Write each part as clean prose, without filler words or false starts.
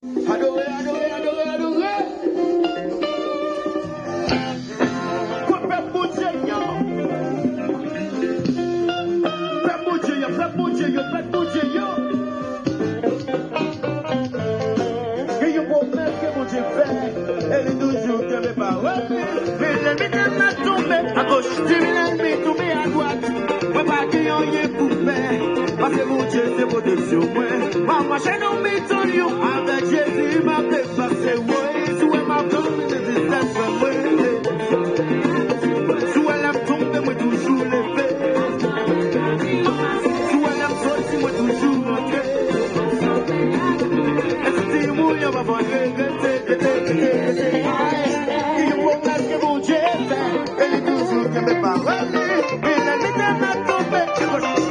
Adoré, adoré, adoré, adoré. Fais bon Dieu, fais bon Dieu, fais bon Dieu, fais bon Dieu. Et il faut mettre que mon Dieu fait. Elle est toujours que mes paroles. Mais l'ennemi m'a tombé à gauche, l'ennemi tombé à droite. Moi, pas qu'il y ait rien pour faire. Parce que mon Dieu, c'est votre sur moi. Maman, j'ai nommé ton lion. Avec Jésus, m'a dépassé. Oui, sous elle m'a tombé de distance. Sous elle m'a tombé, moi, toujours levé. Sous elle m'a sorti, moi, toujours montré. Est-ce que moi, il va pas regretter. Il faut mettre que mon Dieu fait. Elle est toujours que mes paroles. Mais l'ennemi m'a tombé.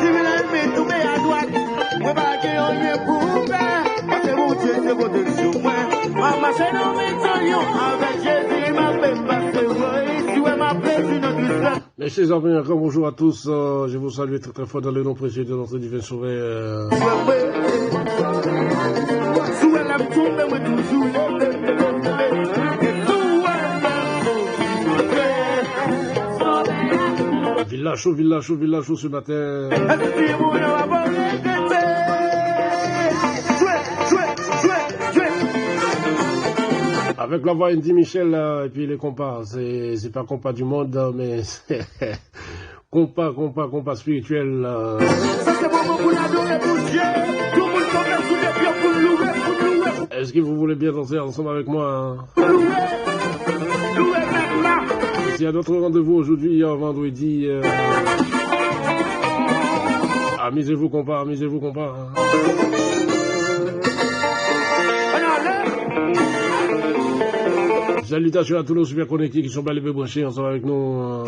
L'ennemi tombé à droite. Moi, pas qu'il y ait rien pour faire. Parce que mon Dieu, c'est votre sur moi. Maman, j'ai nommé ton lion. Avec Jésus, il m'a fait passer. Si elle m'a pris une autre. Mes chers amis, encore bonjour à tous. Je vous salue très très fort dans le nom précieux de notre divin sauveur. Villa chaud ce matin. Avec la voix Andy Michel et puis les compas, c'est pas compas du monde, mais c'est compas spirituel. Est-ce que vous voulez bien danser ensemble avec moi? Il y a d'autres rendez-vous aujourd'hui, vendredi. Amusez-vous compas. Salutations à tous nos super connectés qui sont bel et bien branchés ensemble avec nous.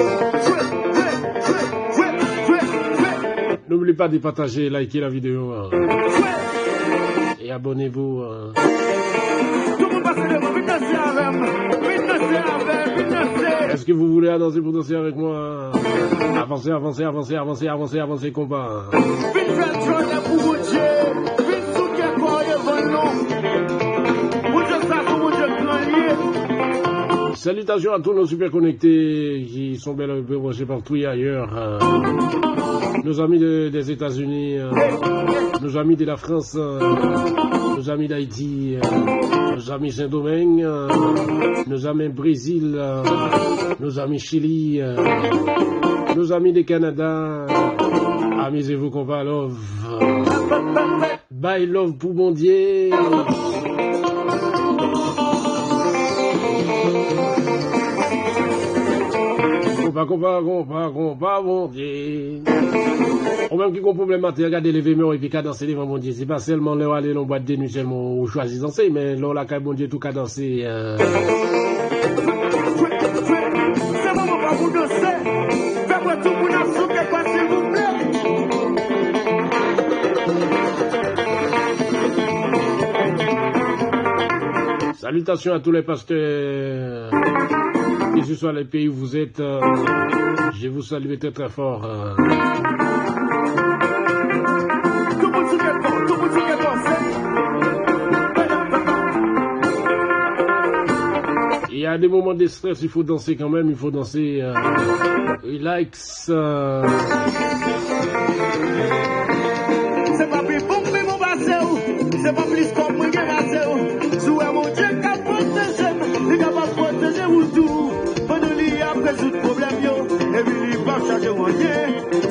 N'oubliez pas de partager, liker la vidéo. Et abonnez-vous. Est-ce que vous voulez danser pour danser avec moi? Avancez, combat. Salutations à tous nos super connectés qui sont bel et bien branchés partout et ailleurs. Nos amis des États-Unis, nos amis de la France, nos amis d'Haïti, nos amis Saint-Domingue, nos amis Brésil, nos amis Chili, nos amis du Canada. Amusez-vous qu'on va love. Bye love pour mon Dieu. Compas, mon Dieu. Ou même qui ont problème matin, regardez les vémeurs et puis qu'à danser devant mon Dieu. C'est pas seulement là aller dans la boîte de nuit seulement ou choisir danser, mais là, la caille, mon Dieu, tout qu'à danser. Salutations à tous les pasteurs. Que ce soit les pays où vous êtes, je vous salue très très fort. Il y a des moments de stress, il faut danser quand même, il faut danser. Relax. C'est pas plus bon que mon bassin, c'est pas plus comme mon bassin. Sous mon Dieu qui a protégé, il n'a pas protégé vous tout. Pendant qu'il y a résoudre problème, et puis il va changer mon Dieu.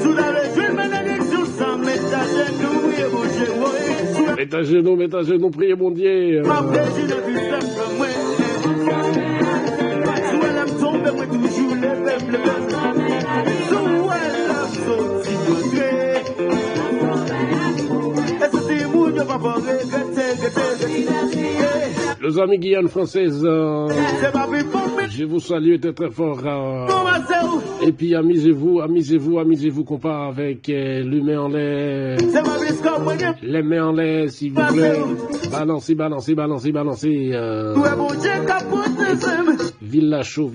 Sous la région, bénédiction, sans mettre à genoux, et mon Dieu, mettez à genoux, priez mon Dieu. Ma plaisir de du simple, moi. Sous elle aime tomber, moi toujours les peuples. Sous elle aime sortir de Dieu. Et c'est mon Dieu, va pas regretter. Les amis Guyane française, je vous salue très très fort. Et puis amusez-vous compas avec les mains en l'air. Les mains en l'air, s'il vous plaît. Balancez. Villa chaud.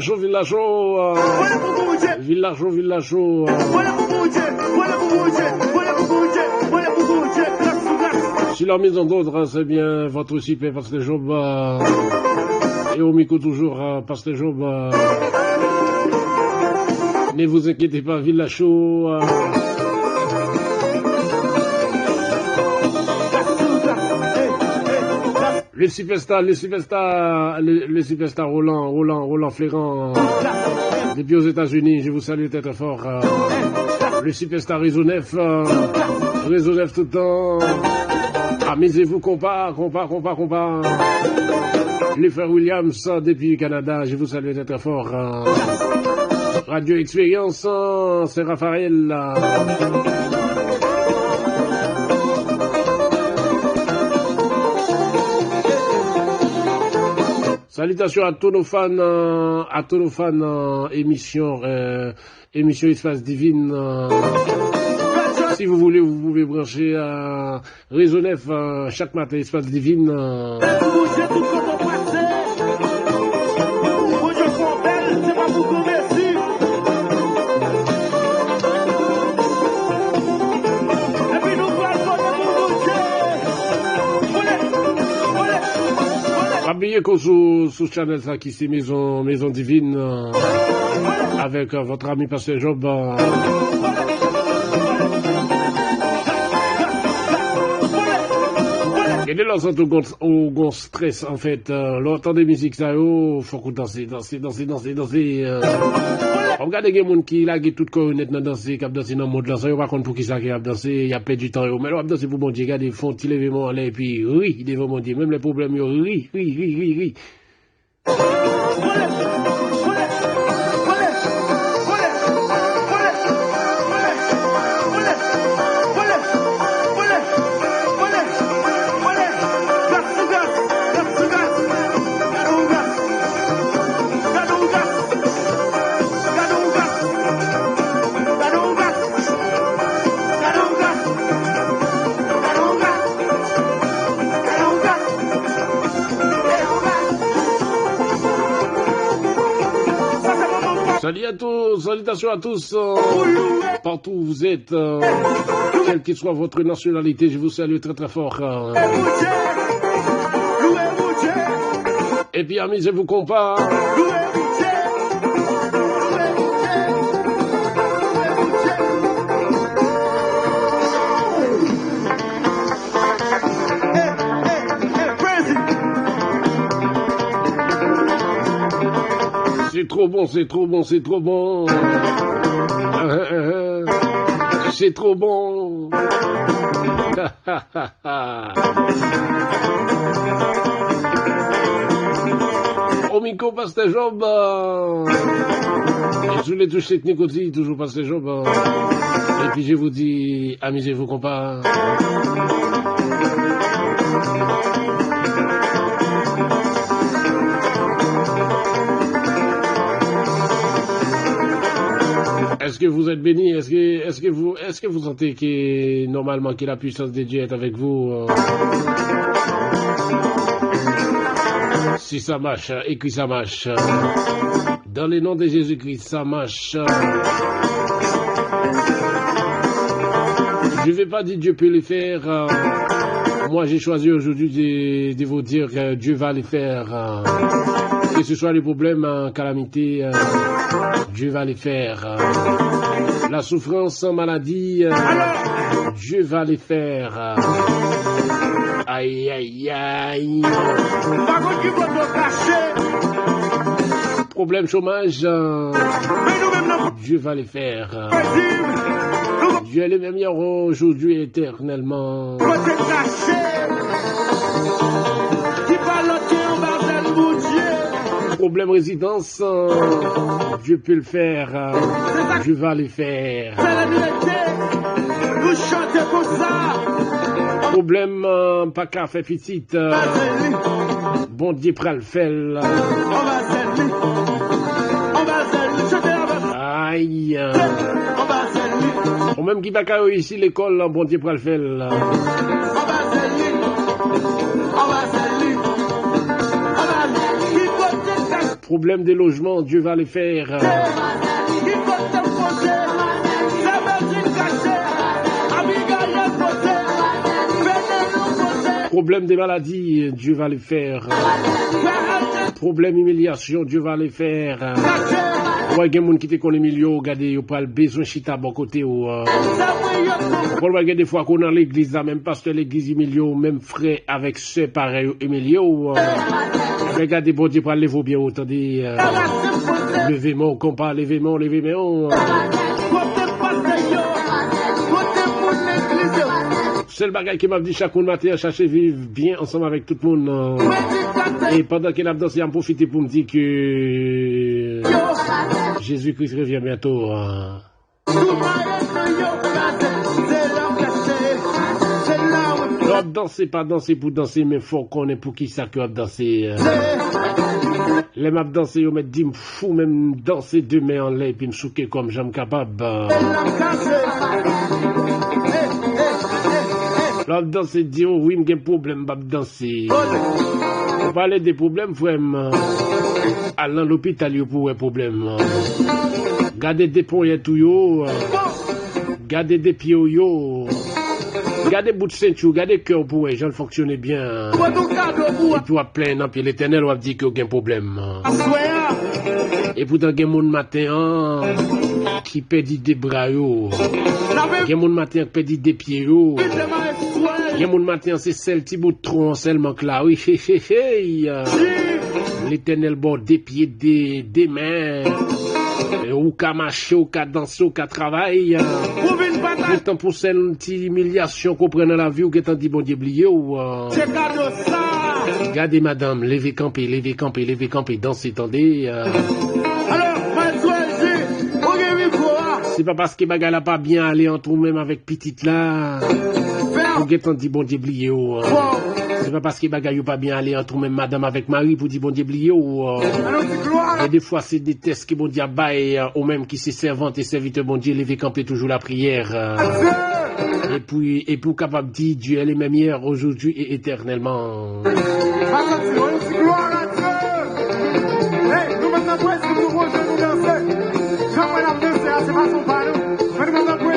Villachot, Villachot. Villachot, Villachot. Si la maison d'autres, c'est bien votre super Pasteur Job. Et au micro toujours, Pasteur Job. Ne vous inquiétez pas, Villachot. Le superstar Roland Flairant, depuis aux États-Unis, je vous salue très fort. Le superstar Réseau Neuf tout le temps. Amusez-vous, compas. Le frère Williams, depuis le Canada, je vous salue très fort. Radio Expérience, c'est Raphaël. Salutations à tous nos fans, émission Espace Divine. Si vous voulez, vous pouvez brancher Réseau Neuf chaque matin, Espace Divine. Habillez qu'on sous channel ça qui c'est Maison Divine avec votre ami Pasteur Job. Et de l'ensemble au grand stress en fait, l'entend des musiques ça faut qu'on danser. On regarde des gens qui là qui tout connaît dans danser, qui danser dans mode là, ça pas contre pour qui ça qui a danser, il y a perdu du temps mais là danser pour bon Dieu, regardez font il événement là et puis oui, devant mon Dieu, même les problèmes oui. Salutations à tous, partout où vous êtes, quelle que soit votre nationalité, je vous salue très très fort. Et puis amusez-vous compas. C'est trop bon. C'est trop bon. Au micro, Pasteur Job. Et sous les touches techniques aussi, toujours Pasteur Job. Et puis je vous dis, amusez-vous, compas. Est-ce que vous êtes béni? Est-ce que vous sentez que normalement que la puissance de Dieu est avec vous? Si ça marche, et que ça marche. Dans le nom de Jésus-Christ, ça marche. Je ne vais pas dire Dieu peut le faire. Moi, j'ai choisi aujourd'hui de vous dire que Dieu va le faire. Que ce soit les problèmes, calamité, Dieu va les faire. La souffrance, maladie, Dieu va les faire. Aïe. Problème chômage, Dieu va les faire. Dieu est le même hier, aujourd'hui et éternellement. Problème résidence, Dieu peut le faire, Dieu va le faire. Problème pas qu'à faire petite, bon Dieu prend le faire. Aïe. Ou même qui pas qu'à ici l'école, bon Dieu prend le faire. Problème des logements, Dieu va les faire. Il faut se poser. La Virgin cachée. Abigail posée. Venez poser. Problème des maladies, Dieu va les faire. Problème humiliation, Dieu va les faire. Ouais, il y a des gens qui te connaissent milieu, regardez, ils pas besoin de chita bon côté ou pour le des fois qu'on dans l'église là, même pasteur l'église milieu, même frère avec ceux pareil milieu regardez bon Dieu pas lever bien autant dit levez-moi compas levez-moi seul bagage qui m'a dit chaque matin chercher vivre bien ensemble avec tout le monde et pendant qu'il a dansé, on profiter pour me dire que Jésus-Christ revient bientôt. Danser, pas danser pour danser, mais faut qu'on ait pour qui ça que danser. Les maps danser, ils me disent, fou même danser deux mains en l'air, puis me souquer comme j'aime capable. L'autre danser, dit, oh oui, j'ai un problème, map danser. On parlait des problèmes, frère. Aller à l'hôpital, il pour un problème. Garder des ponts, et tout, yo. Garder des pieds, yo. Garder bout de ceinture, garder cœur pour eux, j'en fonctionne bien. Et puis, à plein, puis l'éternel, on dit qu'il y a aucun problème. Et pourtant, il y a mon matin, qui perdit des bras, yo. Il y a mon matin qui perdit des pieds, yo. Il y a mon matin, c'est celle petit bout de tronc seulement que là, oui, l'éternel bord des pieds, des mains. Ou qu'à marcher, ou qu'à danser, ou qu'à travailler. Pourtant, pour cette humiliation qu'on prend dans la vie, ou qu'est-ce dit bon Dieu oublié, ou. Regardez, madame, levez camper, dansez, tendez. Alors, c'est pas parce que bagarre n'a pas bien allé entre nous-mêmes avec petite là. Ou qu'est-ce dit bon Dieu oublié, ou. C'est pas parce que bagarre n'a pas bien allé entre nous-mêmes, madame avec Marie, pour dire bon Dieu oublié, ou. Et des fois, c'est des tests que bon Dieu baille, ou même qui se servante et serviteur bon Dieu, lever camper toujours la prière. Et puis capable de dire Dieu, elle est même hier, aujourd'hui et éternellement. Gloire à Dieu! Hey, nous maintenant, nous rejoignons danser. J'aimerais la danser, c'est pas son parole. Mais nous maintenant, nous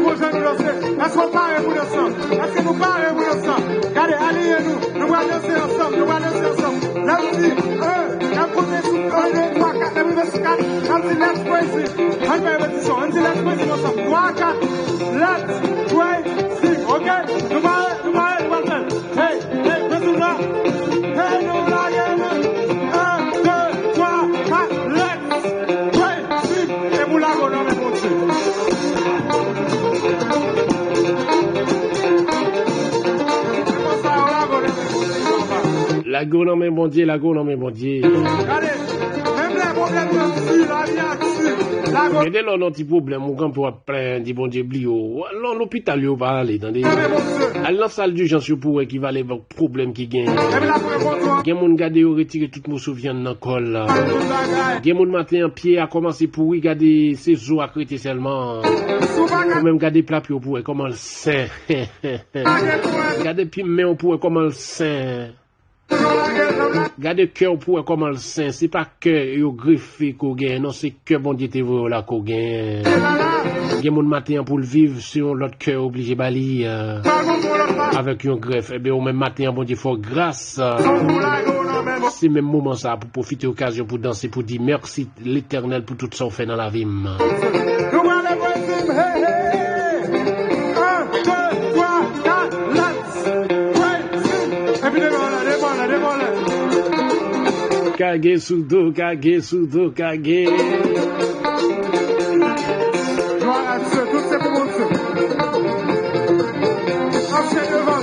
rejoignons danser. Est-ce qu'on parle pour danser? Est-ce que nous parlons pour danser? Regardez, allez-nous, nous allons danser ensemble, nous allons danser ensemble. Là, on dit, la première soupe, 1, 2, 3, 4, la première soupe, 4, on dit, let's praise it. On fait répétition, on dit, let's praise it ensemble. 3, 4, let's praise it, ok? Nous allons, hey, restons là. Hey, nous allons, 1, 2, 3, 4, let's praise it. Et vous l'avez, on est bon Dieu. La go non mais bon Dieu, la go non mais bon Dieu. Allez, même les problèmes de la vie, la go. Et dès lors, notre petit problème, on peut plein de bon Dieu, blio. Alors, l'hôpital, il va aller dans des. À la salle d'urgence, pour qui va les problèmes qui gagnent. Il y a mon gars qui retire tout mon souvenir dans le col. Il y a mon matin, pied a commencé pour regarder ses os à crêter seulement. Ou même garder plat pour comment le sein. Garder puis main pour comment le sein. Gardez cœur pour comment le sein, c'est pas que yo griffé qu'on gagne, non c'est que bon Dieu te voit là qu'on gagne. Il y a mon matin pour le vivre sur l'autre cœur obligé bali avec un greffe. Et bien au même matin bon Dieu faut grâce. C'est même moment ça pour profiter occasion pour danser pour dire merci l'Éternel pour tout son fait dans la vie. Kage soudo, kage. Gloire à Dieu, tout c'est pour mon Dieu. Lancez devant.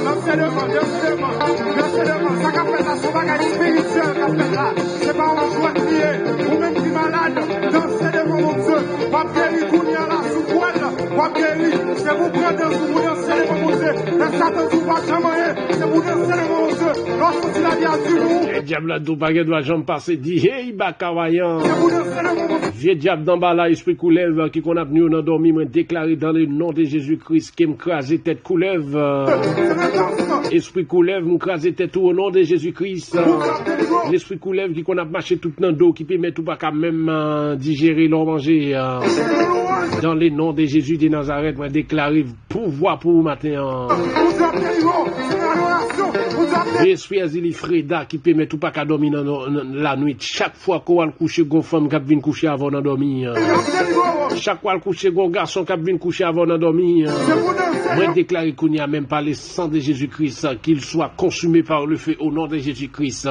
Ça qu'a fait ça, son bagage spirituel qu'a fait là. C'est pas un choix de prier, ou même qui malade. Dansez devant mon Dieu. Pas guéri, Kounia là, sous poil, pas guéri. C'est vous prendre sous vous, dansez devant mon Dieu. Le Satan sous pas jamais, c'est vous Le diable a tout baguette doit jamais passer, dit, hey, bakawayan. Vieux diable d'en bas là, esprit couleuvre, qui qu'on a venu on a dormi, moi déclaré dans le nom de Jésus-Christ, qui m'crase tête couleuvre. Esprit couleuvre, m'crase tête au nom de Jésus-Christ. L'esprit couleuvre qui qu'on a marché tout dans le dos, qui peut mettre tout pas quand même digérer, l'on manger. Dans le nom de Jésus de Nazareth, moi déclaré pouvoir pour vous matin. L'esprit Azili Freda qui peut mettre tout pas qu'à dormir la nuit. Chaque fois qu'on va coucher, une femme qui vient coucher avant de dormir. Chaque fois qu'on coucher, un garçon qui vient coucher avant de dormir. Moi déclaré qu'il n'y a même pas le sang de Jésus-Christ, qu'il soit consumé par le feu au nom de Jésus-Christ.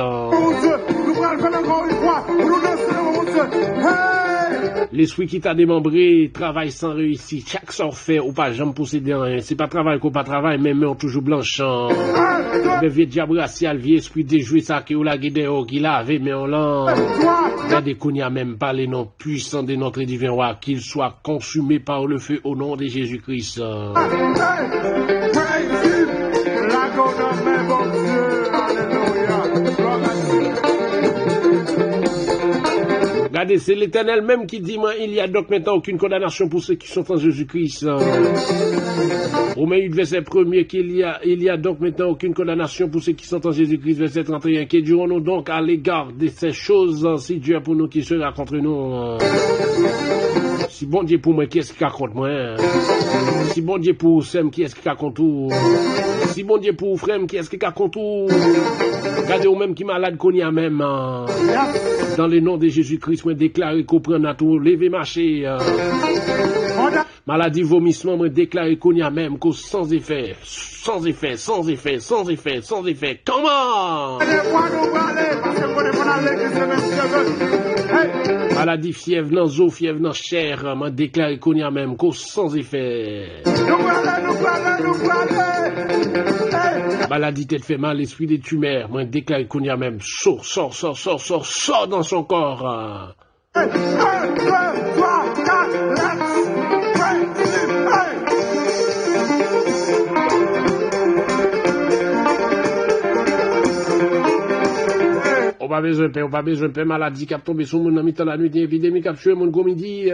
L'esprit qui t'a démembré travaille sans réussite. Chaque sort fait ou pas jamais posséder rien. C'est pas travail qu'on pas travail, mais on toujours blanchant. Le vieux diable racial, vieux esprit déjoué ça qui ou la guédéo qui lave, mais on l'a. Regardez qu'on n'y a même pas les noms puissants de notre divin roi, qu'il soit consumé par le feu au nom de Jésus-Christ. Regardez, c'est l'Éternel même qui dit, moi, il y a donc maintenant aucune condamnation pour ceux qui sont en Jésus-Christ. Romains 8, verset 1er, il y a donc maintenant aucune condamnation pour ceux qui sont en Jésus-Christ, verset 31. Que dirons-nous donc à l'égard de ces choses, si Dieu est pour nous, qui sera contre nous? Si bon Dieu pour moi, qui est-ce qui a contre moi? Si bon Dieu pour Sem, qui est-ce qui a contre tout? Si bon Dieu pour Frem, qui est-ce qui a contre tout? Regardez ou même qui malade qu'on y a même. Dans le nom de Jésus-Christ, moi déclaré qu'on prend à tout, lever marcher. Maladie, vomissement, moi déclaré qu'on y a même, qu'au sans effet. Sans effet, sans effet, sans effet, sans effet. Comment? Maladie, fièvre, dans zo, fièvre, dans chair, m'a déclaré qu'on y a même, qu'au sans effet. Maladie, tête fait mal, l'esprit des tumeurs, m'a déclaré qu'on y a même, sort dans son corps. On va besoin de paix, maladie qui a tombé sur mon ami dans la nuit, épidémie qui a tué mon gros midi.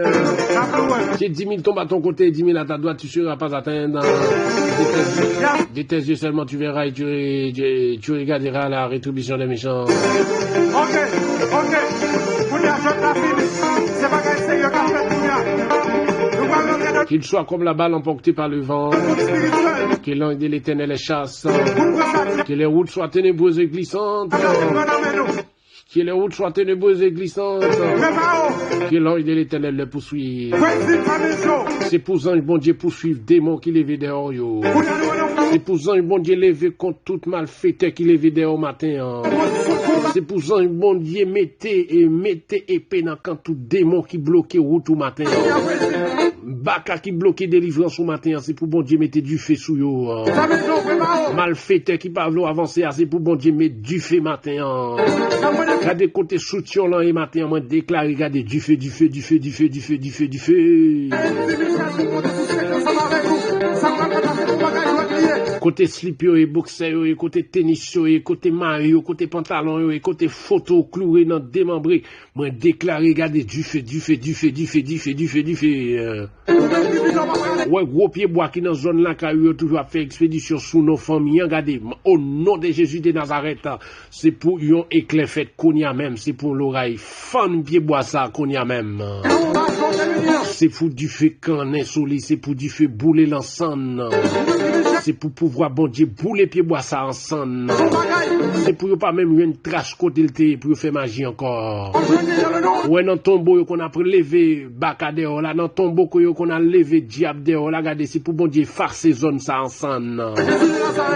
Si 10 000 tombent à ton côté, 10 000 à ta droite, tu ne seras pas atteindre. De tes yeux seulement tu verras et tu regarderas la rétribution des méchants. Qu'il soit comme la balle emportée par le vent, que l'ange de l'Éternel les chasse, que les routes soient ténébreuses et glissantes, que les routes soient ténébreuses et glissantes, que l'ange de l'Éternel les poursuive. C'est pour ça que bon Dieu poursuive démons qui les vident dehors. C'est pour ça que bon Dieu levé contre toute malfaiteur qui les vident au matin. C'est pour ça que bon Dieu mettez épée dans quand tout démon qui bloque route au matin. Baka qui bloque délivrance au matin, c'est pour bon Dieu mettre du feu sous yo. Malfaiteur qui parle avancer, c'est pour bon Dieu mettre du feu matin. Regardez côté soutien là et matin, moi déclare regardez du feu. Côté slip yo et boxer yo et côté tennis yo et côté maillot, côté pantalon yo et côté photo cloué dans démembré, moi déclare regardez du feu. Ouais, gros pied bois qui dans zone là qui yo toujours fait expédition sous nos familles, regardez au nom de Jésus de Nazareth, c'est pour yon éclair fait qu'on y a même, c'est pour l'oreille fan pied bois ça qu'on y a même. C'est pour du feu canet soli, c'est pour du feu bouler l'ensemble. C'est pour pouvoir bon Dieu bouler pied bois ça ensemble. C'est pour pas même une trace côté le thé pour faire magie encore. Ouais dans tombeau qu'on a prélevé baka dehors là dans tombeau qu'on a levé diable dehors là regardez c'est pour bon Dieu farcer zone ça ensemble.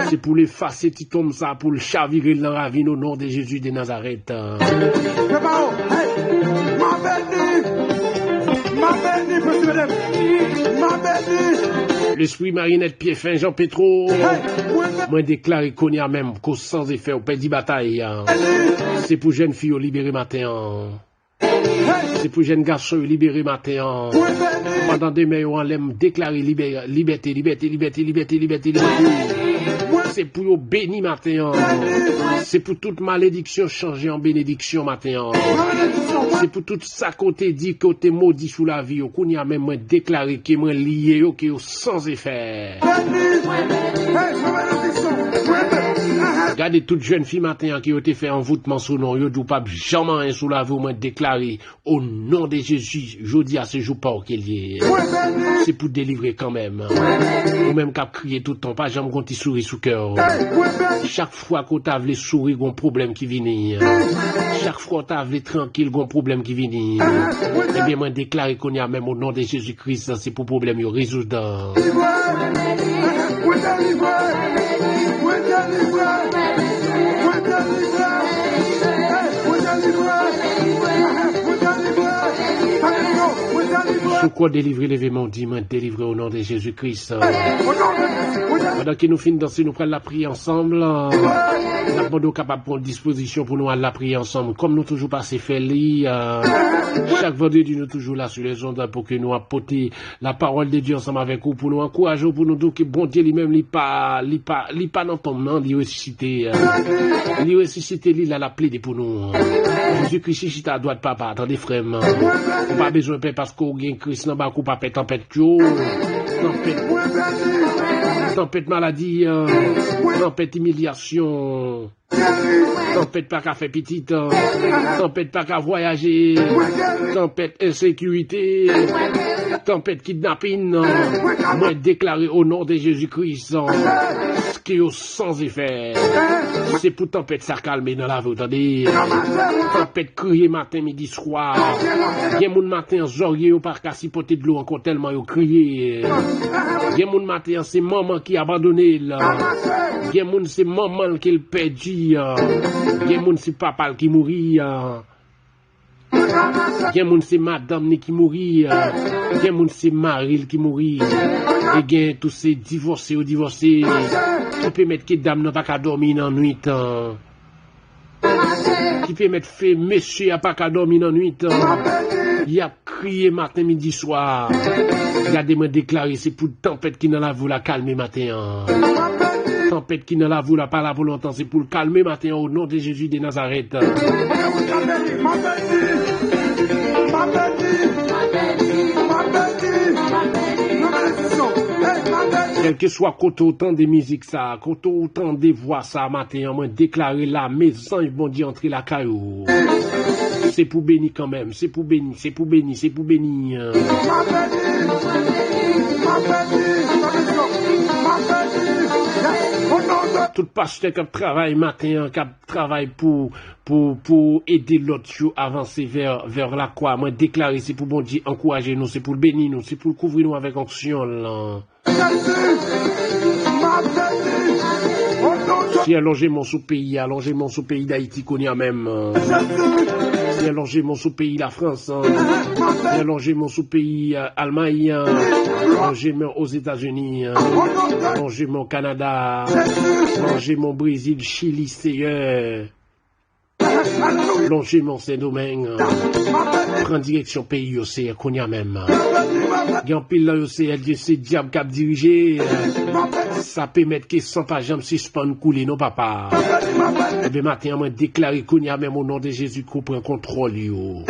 C'est pour les farcer petit tombe ça pour le chavirer dans la vie au nom de Jésus de Nazareth. L'esprit marionnette pied fin Jean Pétro, moi déclaré qu'on y a même cause sans effet au pays bataille. C'est pour jeunes filles libérées matin. C'est pour jeunes garçons libérés matin. Pendant des mois on l'aime déclarer liberté. C'est pour yo béni matin. C'est pour toute malédiction changer en bénédiction matin. C'est pour tout ça côté dit côté maudit sous la vie. Qu'on y a même déclaré que moi lié yo que sans effet. Regardez toute jeune fille matin qui a été fait envoûtement sous nom, yo dou pas jamais sous la vie moi déclaré au nom de Jésus, je dis à ce jour pas qu'il y est. C'est pour délivrer quand même. Ou même qu'à crier tout le temps, pas jamais quand il sourit sous cœur. Chaque fois qu'on t'a voulu sourire, gon problème qui vient. Chaque fois qu'on t'a voulu tranquille, gon problème qui vient. Eh bien, moi déclaré qu'on y a même au nom de Jésus-Christ, c'est pour problème yo résoudre. Sous quoi délivrer l'événement dit, délivrer au nom de Jésus-Christ. Pendant que nous finissons danser, nous prenons la prière ensemble. Nous sommes capables de prendre disposition pour nous à la prière ensemble. Comme nous toujours passé fait chaque vendredi nous toujours là sur les ondes pour que nous apporter la parole de Dieu ensemble avec vous, pour nous encourager, pour nous dire que bon Dieu lui-même il pas dans ton nom, il ressuscité, il a la plaide pour nous. Jésus-Christ ici à droite papa, attendez frère, on pas besoin de paix parce qu'on gagne Christ dans bas pas tempête tempête maladie, tempête humiliation. Tempête pas qu'à faire petite, tempête pas qu'à voyager, tempête insécurité, tempête kidnapping, moi déclaré au nom de Jésus-Christ, ce qui est sans effet. C'est pour tempête ça calmer dans la vie, attendez. Tempête crier matin, midi, soir. Y'a mon matin, zorier, ou par qu'à sipoter de l'eau encore tellement y'a crié. Y'a mon matin, c'est maman qui a abandonné, là. Y'a mon c'est maman qui le perdu. Gen moun c'est papa qui mourit. Gen moun c'est madame qui mourit. Gen moun c'est mari qui mourit. Et gen tous ces divorcés ou divorcés qui peut mettre que dame n'a pas qu'à dormir dans nuit. Qui peut mettre fait monsieur a pas qu'à dormir dans nuit. Il a crié matin midi soir. Regardez-moi déclarer c'est pour tempête qui dans la vous la calmer matin. Tempête qui ne la voula pas là pour longtemps, c'est pour le calmer matin au nom de Jésus de Nazareth. Quel que soit côté autant de musique ça, côté autant de voix ça matin, on m'a déclaré là, mes anges vont dire entrer la caillou. C'est pour bénir quand même, c'est pour bénir, c'est pour bénir, c'est pour bénir. Tout pasteur qui travaille matin, qui travaille pour aider l'autre à avancer vers la croix. Moi, déclarer, c'est pour bon Dieu encourager nous, c'est pour le bénir nous, c'est pour le couvrir nous avec onction. Si allongement sous pays, d'Haïti qu'on y a même. Si allongement sous pays la France, si allongement sous pays Allemagne, allongement aux États-Unis, allongement au Canada, allongement Brésil, Chili, Seigneur. Longement Saint-Domingue, prend direction pays océan qu'on y a même. Gan pile là océan, c'est diable qui a dirigé. Ça permet que sans pas jamais suspendre couler non papa. Et bien matin moi déclaré qu'on y a même au nom de Jésus qu'on prend contrôle yo.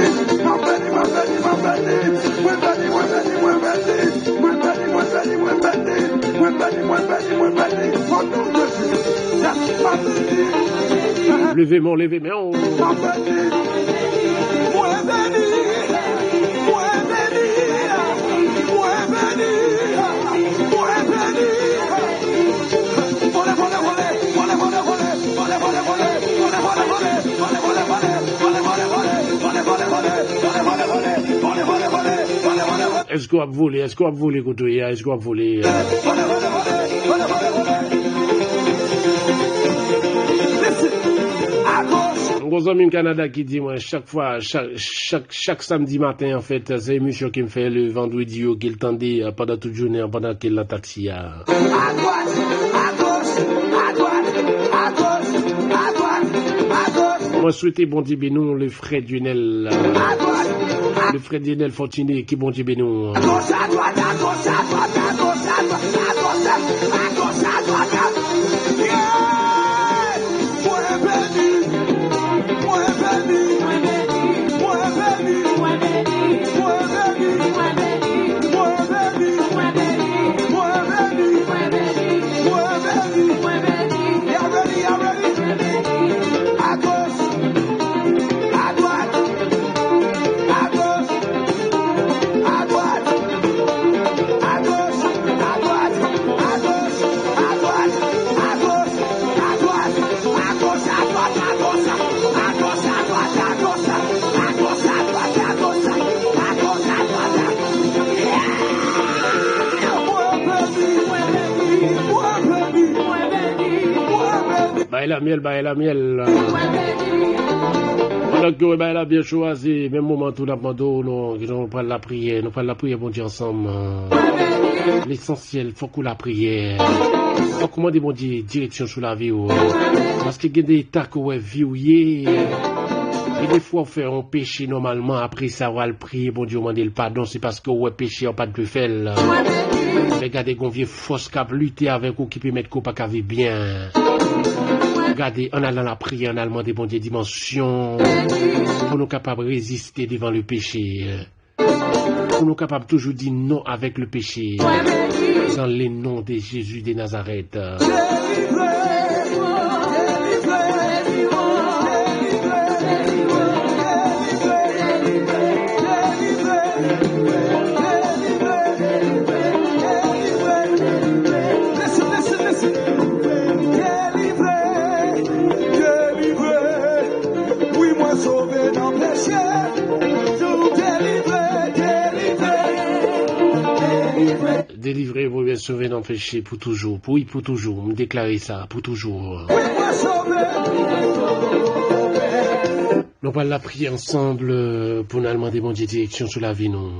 Levez-moi. Est-ce qu'on va voler? Est-ce qu'on va voler, côté? Est-ce qu'on va voler? Gros ami Canada qui dit moi chaque fois chaque samedi matin en fait c'est une émission qui me fait le vendredi qui le tendait pendant toute journée pendant qu'il la taxi à droite. Moi souhaiter bon Dieu bénou le frère Dunel Fortuné qui bon Dieu bénou. Bah la miel. Pendant que bah la bien choisi, même moment tout la mando, nous prendre la prière, bon Dieu ensemble. L'essentiel, faut qu'on la prière. Faut commander mon Dieu direction sur la vie. Parce qu'il y a des états qu'on est vieux. Et des fois, on fait un péché normalement, après ça, on va le prier, bon Dieu, demander le pardon, c'est parce qu'on est péché, on pas de faire. Regardez qu'on vient fausse cap lutter avec ou qui peut mettre qu'on pas qu'à vivre bien. Regardez, en allant la prière, en allant des bon Dieu dimensions, pour nous capables de résister devant le péché. Pour nous capables toujours dire non avec le péché. Dans les noms de Jésus de Nazareth. Délivrez-vous bien sauver dans le péché pour toujours. Oui, pour toujours. Me déclarer ça, pour toujours. Nous allons la prier ensemble pour nous demander mon Dieu direction sur la vie, non.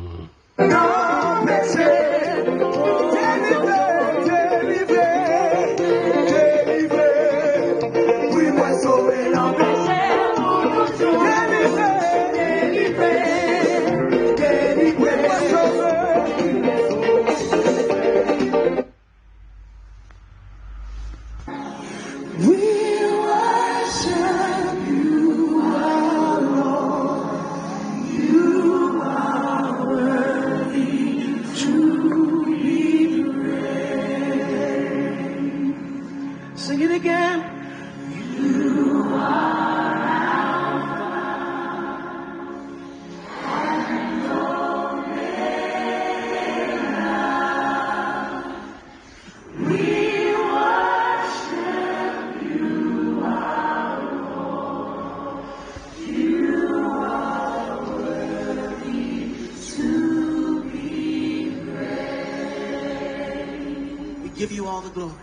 Give you all the glory.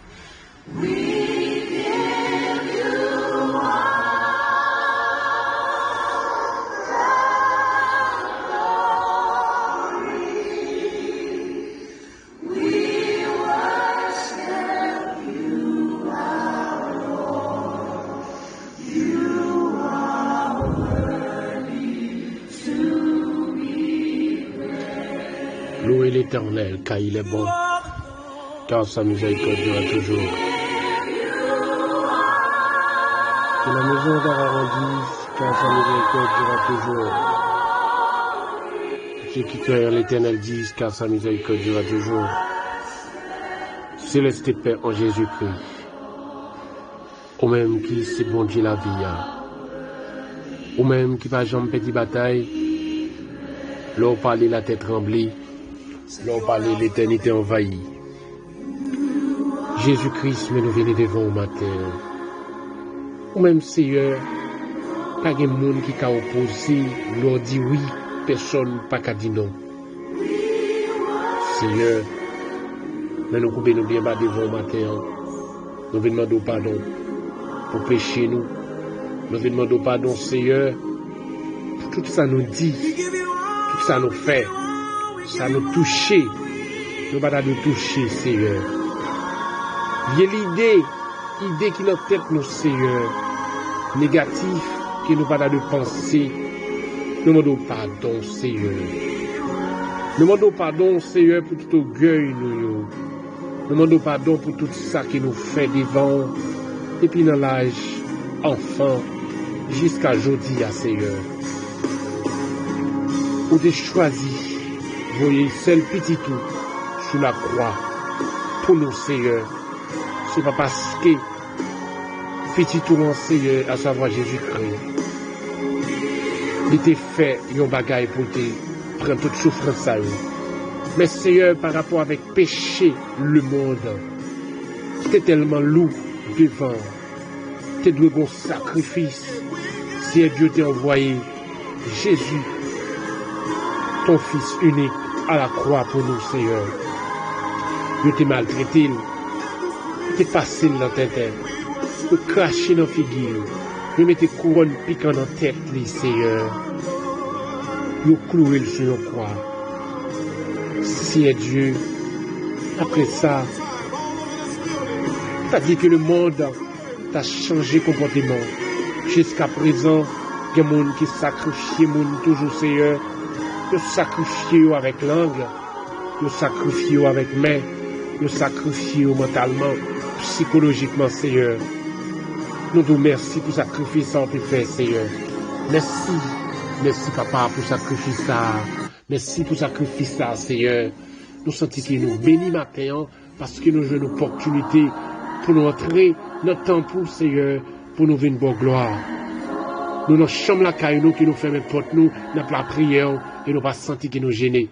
We give you all the glory. We worship you, our Lord. You are worthy to be praised. Louez l'Éternel, car il est bon. Car sa miséricorde durera toujours. Que la maison d'Aaron dise, car sa miséricorde durera toujours. Que ceux qui craignent l'Éternel disent, car sa miséricorde durera toujours. Céleste et Père en Jésus-Christ, au même qui c'est bon Dieu la vie, au même qui va jamais petit bataille, l'on parler la tête tremblée, l'on parler l'éternité envahie. Jésus-Christ, mais nous venons devant au matin. Ou même Seigneur, pas de monde qui a opposé, leur dit oui, personne pas qu'à dire non. Seigneur, mais nous pouvons nous bien battre devant au matin. Nous venons demander pardon pour pécher nous. Nous venons demander pardon, Seigneur, pour tout ça nous dit, tout ça nous fait, ça nous touche. Nous ne pas nous toucher, Seigneur. Il y a l'idée qui est dans la tête, nous, Seigneur, négatif, qui nous pas de penser. Nous demandons pardon, Seigneur. Nous demandons pardon, Seigneur, pour tout orgueil, nous. Nous demandons pardon pour tout ça qui nous fait devant, et puis dans l'âge enfant, jusqu'à aujourd'hui, Seigneur. Où tu choisi, voyez, seul petit tout, sous la croix, pour nous, Seigneur. C'est pas parce que petit tout mon Seigneur, à savoir Jésus-Christ, il était fait un bagage pour te prendre toute souffrance à eux. Mais Seigneur, par rapport avec péché, le monde, c'était tellement lourd devant. Tu dois un sacrifice. Si Dieu t'a envoyé Jésus, ton Fils unique, à la croix pour nous, Seigneur. Dieu t'a maltraité. C'est facile dans ta tête. Vous crachez dans la figure. Vous mettez couronne piquant dans la tête, les Seigneur. Vous clouez sur la croix. Seigneur Dieu, après ça, t'as dit que le monde t'a changé comportement. Jusqu'à présent, il y a des gens qui sacrifient toujours, Seigneur. Ils sacrifient avec langue, ils sacrifient avec main, ils sacrifient mentalement, psychologiquement, Seigneur. Nous vous remercions pour sacrifier ça que tu fais, Seigneur. Merci. Merci, Papa, pour sacrifier ça. Merci pour sacrifier ça, Seigneur. Nous sentons que nous bénis matin parce que nous avons une opportunité pour nous entrer dans notre temple, Seigneur, pour nous venir pour gloire. Nous dans la chambre la caille, nous qui nous fermons porte, nous dans la prière et nous pas sentir que nous gênés.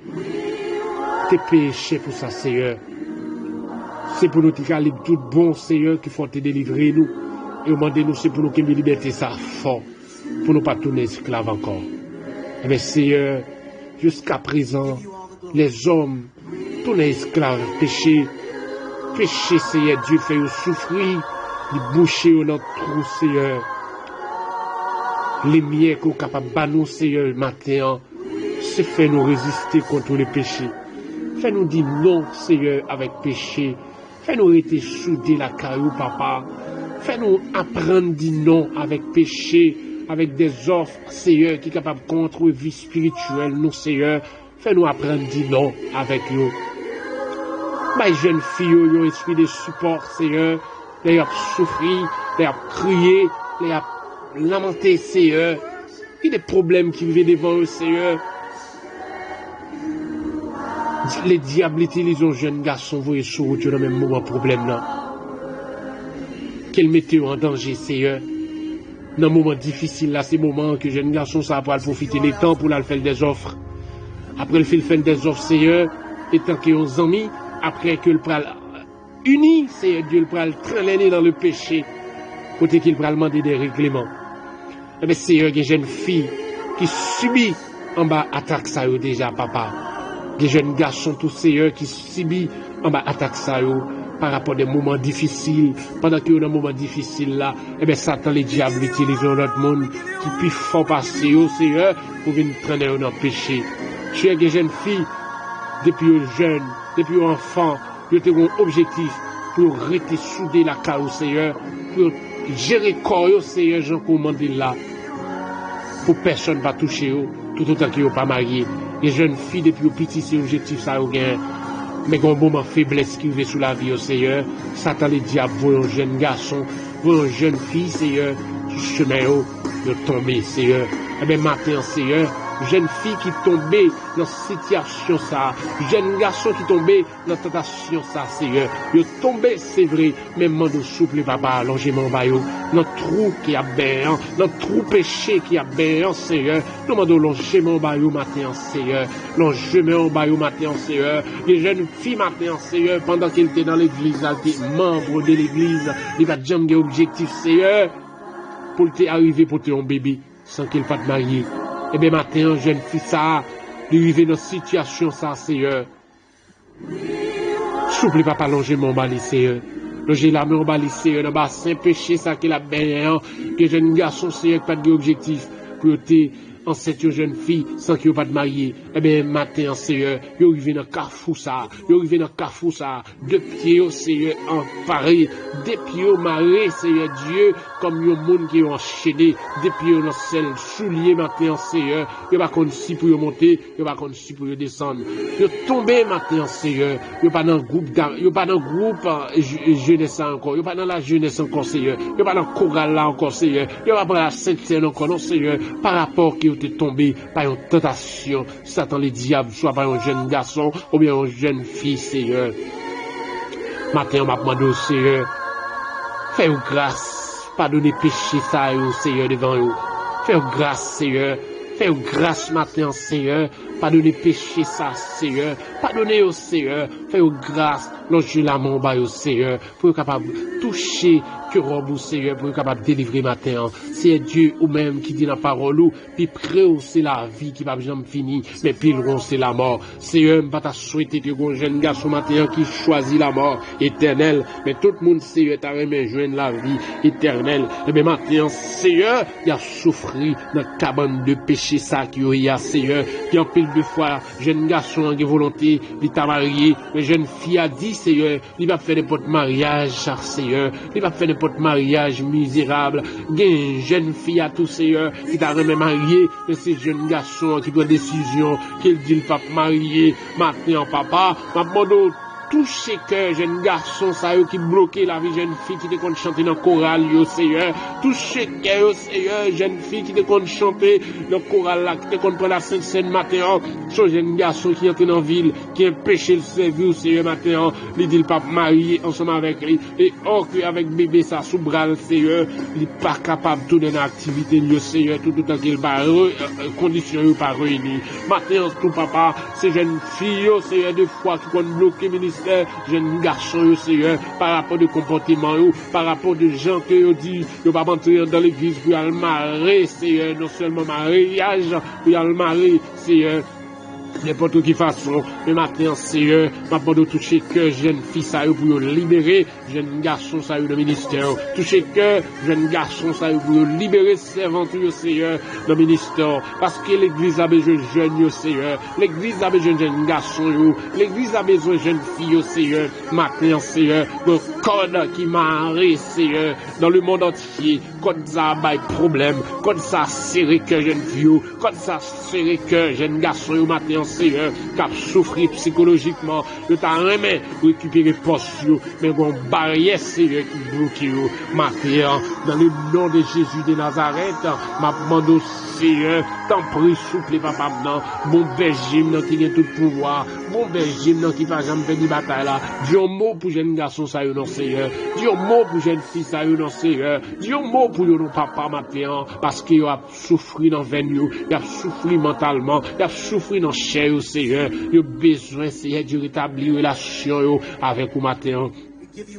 Tes péchés pour ça, Seigneur. C'est pour nous qui aller tout bon, Seigneur, qu'il faut te délivrer nous. Et demander nous, c'est pour nous qui nous liberté ça fort, pour nous pas tourner esclaves encore. Mais Seigneur, jusqu'à présent, les hommes tournent esclaves, péché, Seigneur Dieu, fait souffrir, les boucher dans notre trou, Seigneur. Les miens qu'on est capable de banner, Seigneur, matin, c'est faire nous résister contre les péchés. Fais nous dire non, Seigneur, avec péché. Fais nous rester soudés la caillou, Papa. Fais nous apprendre dire non avec péché, avec des offres, Seigneur, qui est capable de contrôler la vie spirituelle, nous, Seigneur. Fais nous apprendre dire non avec eux. Ma jeune fille, yo esprit de support, Seigneur. Les a souffert, les a crié, les a lamenté, Seigneur. Il y a des problèmes qui vivent devant eux, Seigneur. Les diables utilisent un jeune garçon, vous voyez, sur route, dans le même moment, problème là. Qu'elle mette en danger, Seigneur. Dans un moment difficile là, c'est le moment que jeune garçon, ça va profiter des temps pour faire des offres. Après, il fait des offres, Seigneur, et tant qu'ils ont amis, après que le pral uni, Seigneur Dieu, le pral traîner dans le péché, côté qu'il pral demander des règlements. Mais Seigneur, il y a une jeune fille qui subit en bas attaque ça déjà, papa. Des jeunes garçons, tous Seigneur, qui subit en bas attaque ça par rapport à des moments difficiles. Pendant qu'il y a un moment difficile là, eh bien, Satan, les diables utilisent notre monde qui puis font passer au Seigneur pour venir prendre dans le péché. Je suis une jeune fille, depuis jeune, depuis enfant, je te un objectif pour rester soudé la carrière au Seigneur, pour gérer le corps au Seigneur, Jean commande là, pour personne ne va toucher tout autant qu'ils n'ont pas marié. Les jeunes filles, depuis au petit, c'est objectif ça, mais quand un moment faiblesse qui vient sous la vie au Seigneur, Satan les diables voient un jeune garçon, voient une jeune fille, Seigneur, du chemin de tomber, Seigneur. Et bien matin, Seigneur, jeune fille qui tombait dans cette situation ça, jeune garçon qui tombait dans cette tentation ça, Seigneur. Il tombé, c'est vrai, même mando souple, papa, allongement baillot, notre trou qui a béant, notre trou péché qui a béant, Seigneur. Nous mando allongement baillot matin, Seigneur. Allongement baillot matin, Seigneur. Les jeunes filles matin, Seigneur, pendant qu'elle était dans l'église, elle était membre de l'église, il va jamais objectif, Seigneur, pour t'arriver pour te un bébé, sans qu'elle pas te marier. Eh bien, matin, jeune fille, ça, de vivre dans cette situation, ça, Seigneur. Souple, papa, longer mon bali, Seigneur. Longer la main au bali, Seigneur, dans le bassin péché, ça, qu'il a bien, que jeune garçon, Seigneur, pas de objectif, pour te en cette jeune fille, sans qu'il n'y ait pas de marié. Eh bien, matin, Seigneur, il arrive dans le carrefour, ça, il arrive dans le carrefour, ça, deux pieds, au Seigneur, emparés, des pieds marés, Seigneur Dieu, comme il y a un monde qui est enchaîné, des pieds dans le soulier, matin, Seigneur, il n'y a pas qu'on si pour monter, il n'y a pas qu'on si pour descendre. Il est tombé, matin, Seigneur, il n'y a pas dans le groupe, il n'y a pas dans le groupe jeunesse encore, il n'y a pas dans la jeunesse encore, Seigneur, il n'y a pas dans le chorale là encore, Seigneur, il n'y a pas dans la Sainte-Seine encore, non, Seigneur, par rapport qui est tombé par une tentation, Satan les diables, soit par un jeune garçon ou bien une jeune fille, Seigneur. Matin, on m'a demandé au Seigneur, fais-vous grâce, pardonnez péché ça, Seigneur, devant vous. Fais-vous grâce, Seigneur. Fais-vous grâce matin, Seigneur. Pardonnez péché ça, Seigneur. Pardonnez au Seigneur. Fais-vous grâce. Longe l'amour, bah, Seigneur, pour capable toucher que robe, Seigneur, pour capable délivrer matin. C'est Dieu ou même qui dit la parole ou, puis préhausser la vie qui va jamais finir, mais puis c'est la mort. Seigneur, pas t'a souhaité que un jeune garçon matin qui choisit la mort éternelle, mais tout le monde, Seigneur, t'a remis joindre la vie éternelle. Et bien matin, Seigneur, il a souffert dans la cabane de péché ça qui y a, Seigneur, qui en pile de fois, jeune garçon en volonté, il t'a marié, mais jeune fille a dit, Seigneur, il va faire n'importe mariage, Seigneur, il va faire n'importe mariage misérable, une jeune fille à tout, Seigneur, qui t'a remis marié, mais c'est jeune garçon qui prend décision, qu'il dit le pape marié, maintenant papa, maintenant toucher cœur jeune garçon ça qui bloqué la vie jeune fille qui te compte chanter dans chorale yo Seigneur toucher cœur Seigneur jeune fille qui te compte chanter dans chorale là qui te compte prendre la sainte scène matin ce jeune garçon qui entre dans ville qui a péché le service Seigneur matin il dit le pape marié ensemble avec lui et or que avec bébé ça sous bras Seigneur il est pas capable de tourner dans l'activité yo Seigneur tout temps qu'il pas condition pas réuni matin tout papa ces jeunes filles Seigneur deux fois qui ont bloqué ministère jeune garçon Seigneur par rapport de comportement par rapport de gens que yo dit yo pas entrer dans l'église pour aller marier Seigneur non seulement mariage pour aller marier Seigneur n'importe quelle façon, mais maintenant, Seigneur, m'a pas de toucher cœur, jeune fille, ça y est, pour libérer, jeune garçon, ça y est, le ministère. Toucher cœur, jeune garçon, ça y est, pour libérer, servante, Seigneur, le ministère. Parce que l'église a besoin de jeunes, Seigneur. L'église a besoin de jeunes garçons, l'église a besoin de jeunes filles, Seigneur. Maintenant, Seigneur, le code qui marie, Seigneur, dans le monde entier, code ça, bail problème, code ça, serré cœur, jeune fille, code ça, serré cœur, jeune garçon, maintenant, Seigneur, qui a souffert psychologiquement, de ta remet pour récupérer poste, mais bon, barrière, Seigneur, qui bloque, maintenant, dans le nom de Jésus de Nazareth, m'a demandé, Seigneur, t'en prie, souple, papa, bon berger, qui a tout pouvoir, bon berger, qui va jamais faire une bataille là, dis un mot pour jeune garçon, ça y est, non, Seigneur, dis un mot pour jeune fille, ça y est, non, Seigneur, dis un mot pour nos papa, maintenant, parce qu'il a souffert dans venue, il a souffert mentalement, il a souffert dans chair, Seigneur, il a besoin, Seigneur, de rétablir relation avec vous, matin.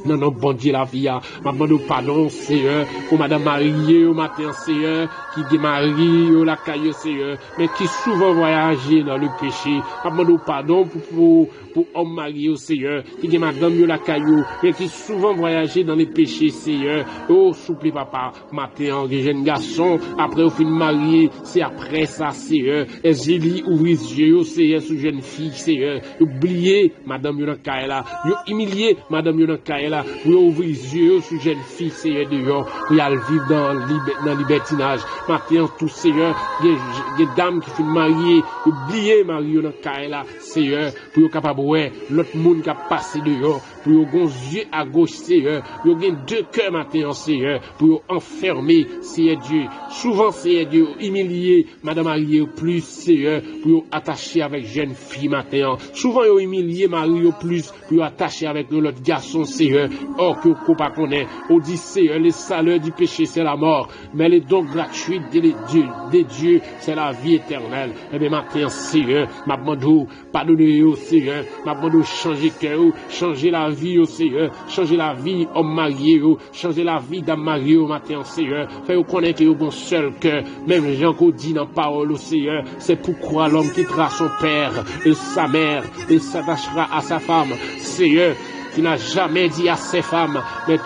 Non, non, bon Dieu, la vie, ma demande pardon, Seigneur, pour madame mariée au matin, Seigneur, qui démarie au la caille, Seigneur, mais qui souvent voyage dans le péché. Ma demande pardon pour homme marié au Seigneur, qui dit madame au la caillou, mais qui souvent voyage dans les péchés, Seigneur. Oh, souple papa, matin, jeune garçon, après au fin marié, c'est après ça, Seigneur. Et Zélie ouvre les yeux, Seigneur, sous jeune fille, Seigneur. Oubliez, madame au la caille là, humilié, madame au la là, pour ouvrir les yeux sur jeune fille, Seigneur, dehors, pour y aller vivre dans libertinage. Maintenant, tout, Seigneur, des dames qui sont mariées, oubliez Marie dans là, Seigneur, pour être capable, ouais, l'autre monde qui a passé dehors, pour yon yeux à gauche, Seigneur, yon deux cœurs maintenant, Seigneur, pour enfermer, Seigneur Dieu. Souvent, Seigneur Dieu, humilié, Madame Marie, plus, Seigneur, pour attacher avec jeune fille maintenant. Souvent, yon humilié Marie, plus, pour attacher avec l'autre garçon, Seigneur. Or, que vous pas connaît, on dit, Seigneur, les salaires du péché, c'est la mort, mais les dons gratuits des dieux, c'est la vie éternelle. Et bien, maintenant, Seigneur, ma demande, pardonnez-vous, Seigneur, ma demande, changer cœur, changer la vie au Seigneur, changer la vie homme marié, changer la vie d'homme marié au matin, Seigneur, faire connaître que bon seul cœur, même Jean qu'on dit dans parole au Seigneur, c'est pourquoi l'homme quittera son père et sa mère et s'attachera à sa femme, Seigneur. Tu n'as jamais dit à ses femmes, mais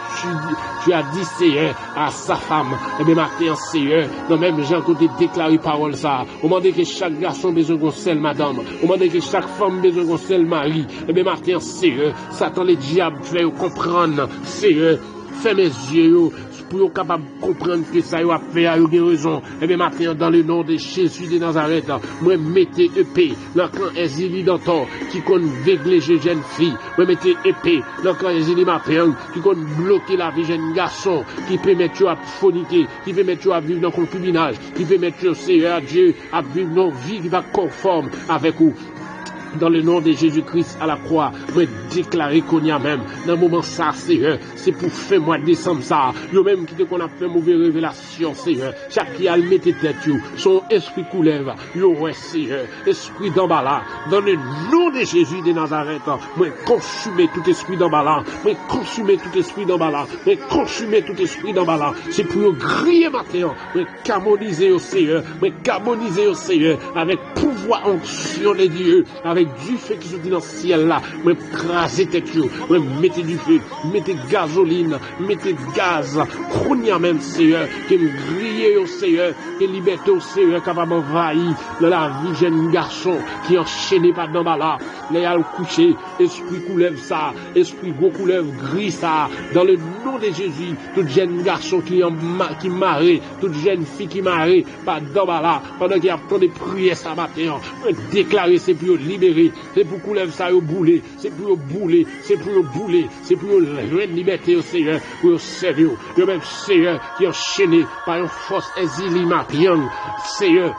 tu as dit, Seigneur, à sa femme. Et bien, maintenant, Seigneur, dans même gens qui ont déclaré parole ça, au moment que chaque garçon besoin d'un seul madame, au moment que chaque femme besoin d'un seul mari, et bien, maintenant, Seigneur, Satan, les diables, fait comprendre, Seigneur, fais mes yeux, pour être capable de comprendre que ça a fait à une raison. Et bien maintenant, dans le nom de Jésus de Nazareth, moi mettez épée, dans le camp exilé d'antan, qui compte végler jeune fille, moi mettez épée, dans le camp exilé matin, qui compte bloquer la vie jeune garçon, qui peut mettre à forniquer, qui peut mettre à vivre dans le concubinage, qui peut mettre au Seigneur Dieu à vivre dans une vie qui va conforme avec vous. Dans le nom de Jésus-Christ à la croix, moi déclarer qu'on y a même, dans le moment ça, Seigneur, c'est pour faire mois de décembre ça, yo même qui te qu'on a fait mauvaise révélation, Seigneur, chaque qui a le mette tête, son esprit coulève, yo ouais, Seigneur, esprit d'emballas, dans le nom de Jésus de Nazareth, moi consumer tout esprit d'emballas, moi consumer tout esprit d'emballas, moi consumer tout esprit d'emballas, c'est pour griller matin, moi carboniser au Seigneur, moi carboniser au Seigneur, avec pouvoir onction de Dieu, avec du feu qui se dit dans le ciel là, moi craser tête, moi mettez du feu, mettez gasoline, mettez gaz, krounia même Seigneur, qui me grille au Seigneur, qui liberté au Seigneur, capable d'envahir la vie jeune garçon qui enchaîné par d'emballas, les al couché, esprit coulève ça, esprit gros coulève gris ça, dans le nom de Jésus, toute jeune garçon qui marre, toute jeune fille qui marre par d'emballas, pendant qu'il y a tant de prières ça matin, déclarer c'est pour libérer, c'est pour coulève ça au bouler, c'est pour bouler, c'est pour bouler, c'est pour liberté au Seigneur, pour servir, le même Seigneur qui est enchaîné par une force exilima, Seigneur,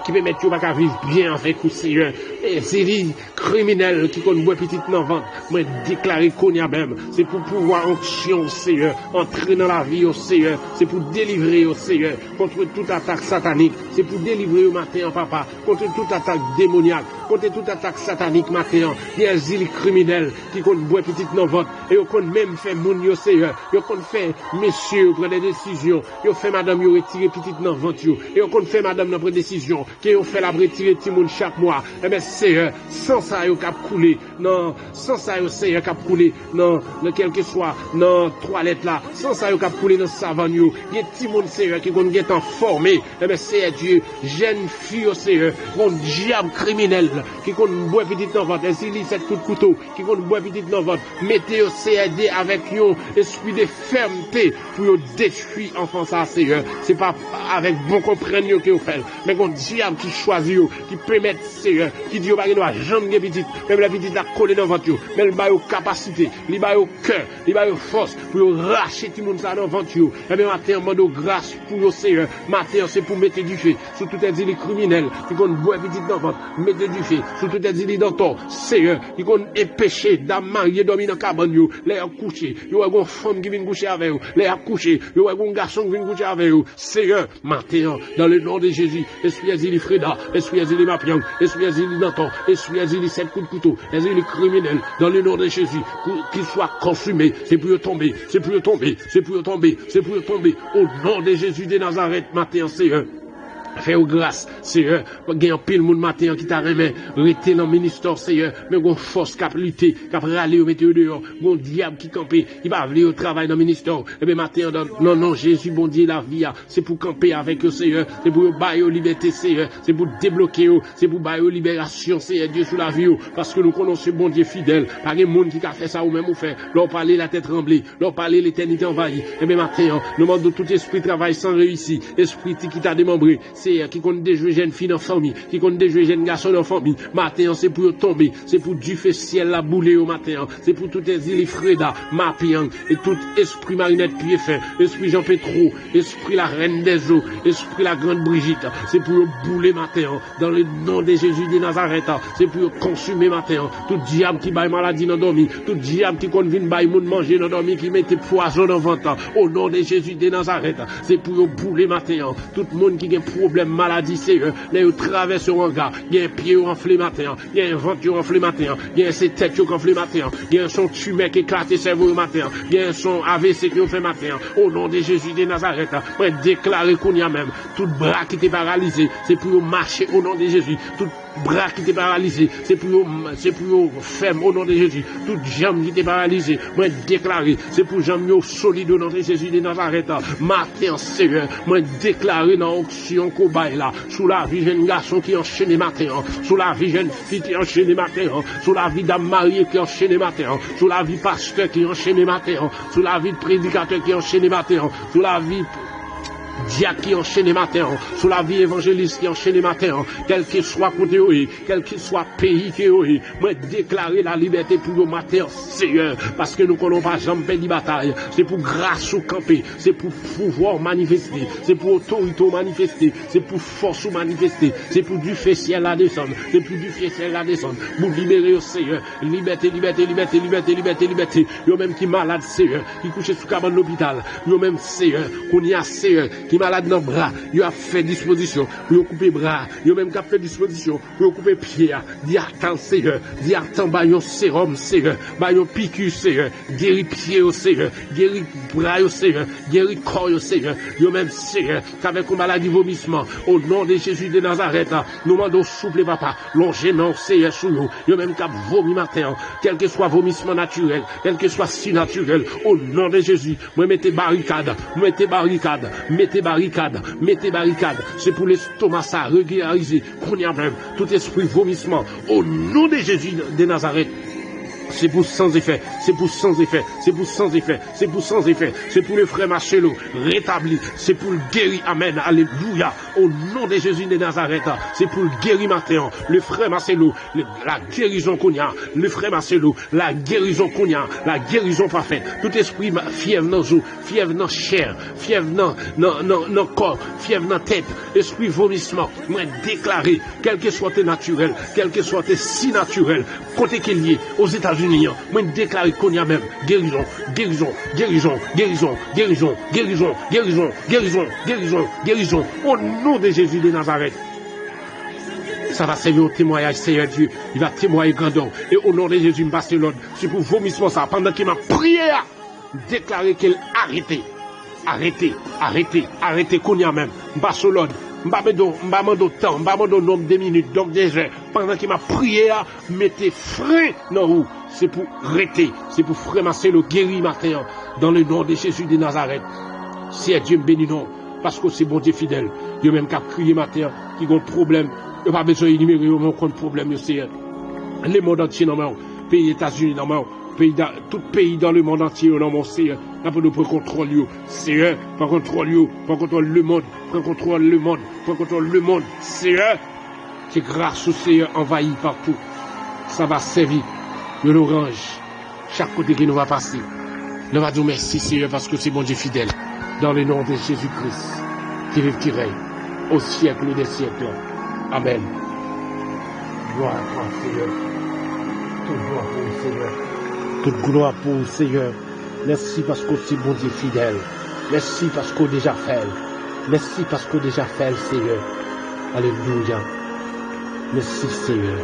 qui peut mettre pas vivre bien avec vous, Seigneur. Et c'est les criminels qui connaissent boire petite dans vente. Moi, déclarer qu'on y a même. C'est pour pouvoir onction, Seigneur. Entrer dans la vie, au Seigneur. C'est pour délivrer, au Seigneur. Contre toute attaque satanique. C'est pour délivrer au matin, papa. Contre toute attaque démoniaque. Contre toute attaque satanique, matin. Il y a des criminels qui connaissent boire petite dans vente. Et ils connaissent même faire moun, yo, Seigneur. Ils connaissent faire, messieurs, prendre des décisions. Ils fait madame, yo, retirer petite dans vente, yo. Et ils connaissent faire madame, dans prendre des décisions. Qui ont fait la retirer tout le monde chaque mois. Eh bien, Seigneur, sans ça, il cap couler. Non, sans ça, il Seigneur cap couler. Non, quel que soit, non, toilette là. Sans ça, il cap couler dans savane. Il y a tout le monde, Seigneur, qui est en formé. Eh bien, Seigneur Dieu, jeune fille, Seigneur, mon diable criminel, qui compte boire petite dans votre, ainsi, il 7 coups de couteau, qui compte boire petite dans votre, mettez au CRD avec un esprit de fermeté pour détruire enfant ça, Seigneur. C'est pas avec bon compréhension que vous faites, mais qu'on diable qui choisit, qui permet, Seigneur, qui dit, bah, il doit jamais petite, même la petite a collé dans votre, mais il a capacité, il a cœur, il a force pour racheter tout le monde ça dans votre, et bien, matin, on demande grâce pour le Seigneur, matin, c'est pour mettre du feu, sur tout les îles criminels, qui comptent boire petite dans votre, mettre du feu, sur tout les îles d'antan, Seigneur, qui comptent empêcher d'âme mariée dormir dans la cabane, les coucher, il y a une femme qui vient coucher avec vous, les coucher, il y a un garçon qui vient coucher avec vous, Seigneur, matin, dans le nom de Jésus, esprit azili Freda, esprit azili Mapiang, esprit azili Nanton, esprit azili 7 coups de couteau, azili criminel, dans le nom de Jésus, qu'il soit consumé, c'est pour tomber, c'est pour tomber, c'est pour tomber, c'est pour tomber, au nom de Jésus de Nazareth, matin, Seigneur. Fais-vous grâce, Seigneur. Il y a un pile monde matin qui t'a remis, rester dans le ministère, Seigneur. Mais il y a une force qui a lutter, qui a râlé au météo dehors. Il y a un diable qui campé, il va venir au travail dans le ministère. Et bien matin, non, Jésus, bon Dieu, la vie, c'est pour camper avec eux, Seigneur. C'est pour bailler aux libertés, Seigneur. C'est pour débloquer, c'est pour bailler aux libérations, Seigneur Dieu, sous la vie. Parce que nous connaissons bon Dieu fidèle. Pas de monde qui a fait ça ou même ou fait. Leur parler la tête tremblée, leur parler l'éternité envahie. Et bien matin, nous demandons tout esprit travail sans réussir. Esprit qui t'a démembré. C'est qui compte déjouer jeunes filles dans famille, qui compte déjouer jeunes garçons dans famille. Matin, c'est pour tomber, c'est pour du feu ciel la bouler au matin, c'est pour toutes les îles Freda, Mapiang, et tout esprit Marinette qui est fait, esprit Jean Pétro, esprit la reine des eaux, esprit la grande Brigitte, c'est pour bouler matin, dans le nom de Jésus de Nazareth, c'est pour consumer matin, tout diable qui baille maladie dans dormi, tout diable qui compte venir baille monde manger dans dormi, qui mette poison dans ventre, au nom de Jésus de Nazareth, c'est pour bouler matin, tout le monde qui a un problème maladie, Seigneur, les traverse au hangar, il y a un pied enflé matin, il y a un ventre enflé matin, il y a un tête enflé matin, il y a un son tumeur qui éclate cerveau matin, il y a un son AVC qui fait matin, au nom de Jésus de Nazareth, pour déclarer qu'on y a même, tout bras qui était paralysé, c'est pour marcher au nom de Jésus, tout bras qui était paralysé, c'est pour ferme au nom de Jésus, toute jambe qui était paralysée, moi déclarer, c'est pour jambe solide au nom de Jésus de Nazareth, matin, Seigneur, moi déclarer dans l'onction qu'on baille là, sous la vie jeune garçon qui enchaîne matin, sous la vie jeune fille qui enchaîne matin, sous la vie d'âme mariée qui enchaîne matin, sous la vie pasteur qui enchaîne matin, sous la vie de prédicateur qui enchaîne matin, sous la vie diacre qui enchaîné matin, sous la vie évangéliste qui enchaîné matin, quel qu'il soit côté, quel qu'il soit pays qui moi déclarer la liberté pour le matin, Seigneur, parce que nous ne connaissons pas jamais perdre bataille, c'est pour grâce au camper, c'est pour pouvoir manifester, c'est pour autorité manifester, c'est pour force manifester, c'est pour du fait ciel à descendre, c'est pour du fait ciel à descendre, pour libérer au Seigneur, liberté, liberté, liberté, liberté, liberté, liberté, yo même qui malade, Seigneur, qui couche sous cabane l'hôpital, yo même Seigneur, qu'on y a Seigneur, qui malade dans le bras, yo a fait disposition, pour couper bras, yo même qui a fait disposition, pour couper pied, dit attends Seigneur, dit attends, bah yon sérum Seigneur, bah yon piqûre Seigneur, guéri pied au Seigneur, guéri bras au Seigneur, guéri corps au Seigneur, yo même Seigneur, qu'avec une maladie vomissement, au nom de Jésus de Nazareth, nous demandons souple papa, longez-moi Seigneur sous nous, yo même qu'à vomi matin, quel que soit vomissement naturel, quel que soit si naturel, au nom de Jésus, moi mettez barricade, mettez barricade, mettez barricade, mettez barricade, c'est pour l'estomac ça, régulariser, qu'on y a même, tout esprit vomissement, au nom de Jésus de Nazareth. C'est pour sans effet, c'est pour sans effet, c'est pour sans effet, c'est pour sans effet, c'est pour le frère Marcelo rétabli, c'est pour le guérir, amen, alléluia, au nom de Jésus de Nazareth, c'est pour le guérir matin, le frère Marcelo, la guérison qu'on y a, le frère Marcelo, la guérison qu'on y a, la guérison parfaite, tout esprit fièvre dans os, fièvre dans chair, fièvre dans corps, fièvre dans tête, esprit vomissement, moi déclaré, quel que soit tes naturel, quel que soit tes si naturel, côté qu'il y est, aux États-Unis, moi déclare qu'on y a même guérison, guérison, guérison, guérison, guérison, guérison, guérison, guérison, guérison, guérison, au nom de Jésus de Nazareth. Ça va servir au témoignage, Seigneur Dieu. Il va témoigner grandeur. Et au nom de Jésus, me passe l'ordre. C'est pour vomissement ça. Pendant qu'il m'a prié, déclarer qu'elle arrêtez. Arrêtez, arrêtez, arrêtez qu'on y a même. Me passe l'ordre. M'ba mando temps, m'ba mando nombre de minutes, donc des heures. Pendant qu'il m'a prié, mettez frein dans vous. C'est pour arrêter, c'est pour frère Marcelo guérir matin, dans le nom de Jésus de Nazareth. Si Dieu me bénit non, parce que c'est bon Dieu fidèle. Dieu même qui a crié matin, qui a un problème, il n'y a pas besoin d'énumérer, il n'y a pas de problème, c'est le monde entier dans mon pays, États-Unis dans mon pays, tout pays dans le monde entier dans mon Seigneur. N'a pas de contrôle, Seigneur, prends contrôle, prends contrôle le monde, prends contrôle le monde, prends contrôle le monde, Seigneur, que grâce au Seigneur envahit partout. Ça va servir de l'orange, chaque côté qui nous va passer. Nous va dire merci, Seigneur, parce que c'est bon Dieu fidèle, dans le nom de Jésus-Christ, qui vive, qui règne, au siècle des siècles. Amen. Gloire à toi, Seigneur. Toute gloire pour le Seigneur. Toute gloire pour le Seigneur. Merci parce que c'est bon Dieu fidèle. Merci parce qu'on déjà fait. Merci parce qu'on déjà fait, Seigneur. Alléluia. Merci, Seigneur.